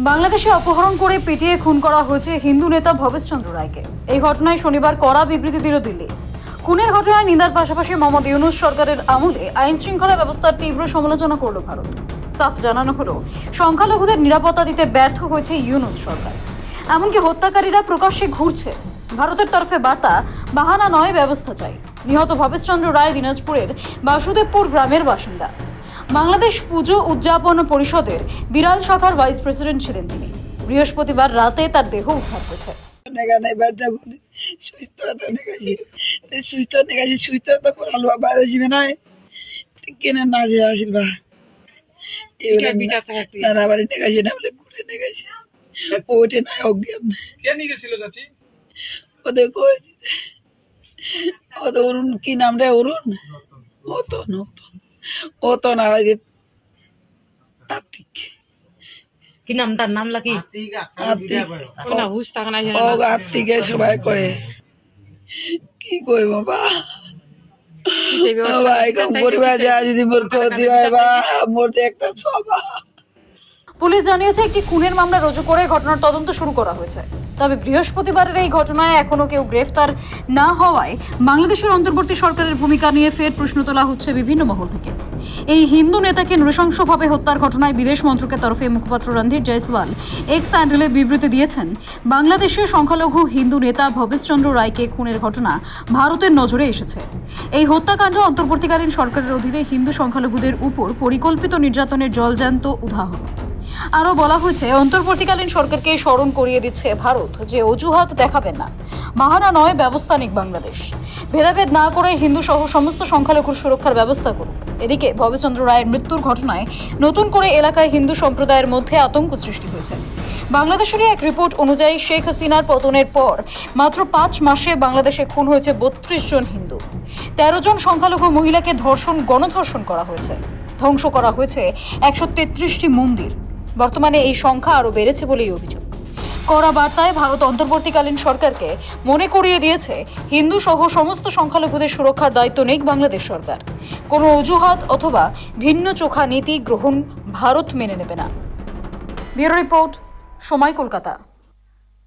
বাংলাদেশে অপহরণ করে পিটিয়ে খুন করা হয়েছে হিন্দু নেতা ভবেশ চন্দ্র রায়কে। এই ঘটনায় শনিবার কড়া বিবৃতি দিল দিল্লি। খুনের ঘটনায় নিন্দার পাশাপাশি মোহাম্মদ ইউনূস সরকারের আমলে আইন শৃঙ্খলা ব্যবস্থার তীব্র সমালোচনা করল ভারত। সাফ জানানো হলো, সংখ্যালঘুদের নিরাপত্তা দিতে ব্যর্থ হয়েছে ইউনূস সরকার। এমনকি হত্যাকারীরা প্রকাশ্যে ঘুরছে। ভারতের তরফে বার্তা, বাহানা নয়, ব্যবস্থা চাই। নিহত ভবেশ চন্দ্র রায় দিনাজপুরের বাসুদেবপুর গ্রামের বাসিন্দা। বাংলাদেশ পুজো উদযাপন পরিষদের বিরাল শাখার ভাইস প্রেসিডেন্ট ছিলেন তিনি। বৃহস্পতিবার রাতে তার দেহ উদ্ধার হয়েছে। কি নাম রে? অরুণ? ও তো না, কি নাম? তার নাম লাকি আত্মিকে সবাই কয়ে। কি কই বাবা, পুলিশ জানিয়েছে একটি খুনের মামলা রুজু করে ঘটনার তদন্ত শুরু করা হয়েছে। তবে বৃহস্পতিবারের এই ঘটনায় এখনো কেউ গ্রেফতার না হওয়ায় বাংলাদেশের অন্তর্বর্তী সরকারের ভূমিকা নিয়ে ফের প্রশ্ন তোলা হচ্ছে বিভিন্ন মহল থেকে। এই হিন্দু নেতাকে নৃশংসভাবে হত্যার ঘটনায় বিদেশ মন্ত্রকের তরফে মুখপাত্র রণধীর জয়সওয়াল এক্স হ্যান্ডেলে বিবৃতি দিয়েছেন, বাংলাদেশের সংখ্যালঘু হিন্দু নেতা ভবেশ চন্দ্র রায়কে খুনের ঘটনা ভারতের নজরে এসেছে। এই হত্যাকাণ্ড অন্তর্বর্তীকালীন সরকারের অধীনে হিন্দু সংখ্যালঘুদের উপর পরিকল্পিত নির্যাতনের জলজ্যান্ত উদাহরণ। আরও বলা হয়েছে, অন্তর্বর্তীকালীন সরকারকে স্মরণ করিয়ে দিচ্ছে ভারত যে অজুহাত দেখাবেন না, বাহানা নয়, ব্যবস্থা নিক বাংলাদেশ। ভেদাভেদ না করে হিন্দু সহ সমস্ত সংখ্যালঘুর সুরক্ষার ব্যবস্থা করুক। এদিকে ভবেশ চন্দ্র রায়ের মৃত্যুর ঘটনায় নতুন করে এলাকায় হিন্দু সম্প্রদায়ের মধ্যে আতঙ্ক সৃষ্টি হয়েছে। বাংলাদেশের এক রিপোর্ট অনুযায়ী শেখ হাসিনার পতনের পর মাত্র 5 মাসে বাংলাদেশে খুন হয়েছে 32 জন হিন্দু। 13 জন সংখ্যালঘু মহিলাকে গণধর্ষণ করা হয়েছে। ধ্বংস করা হয়েছে 133টি মন্দির। বর্তমানে এই সংখ্যা আরও বেড়েছে বলেই অভিযোগ। কড়া বার্তায় ভারত অন্তর্বর্তীকালীন সরকারকে মনে করিয়ে দিয়েছে, হিন্দু সহ সমস্ত সংখ্যালঘুদের সুরক্ষার দায়িত্ব নেই বাংলাদেশ সরকার। কোনো অজুহাত অথবা ভিন্ন চোখা নীতি গ্রহণ ভারত মেনে নেবে না। ব্যুরো রিপোর্ট, সময়, কলকাতা।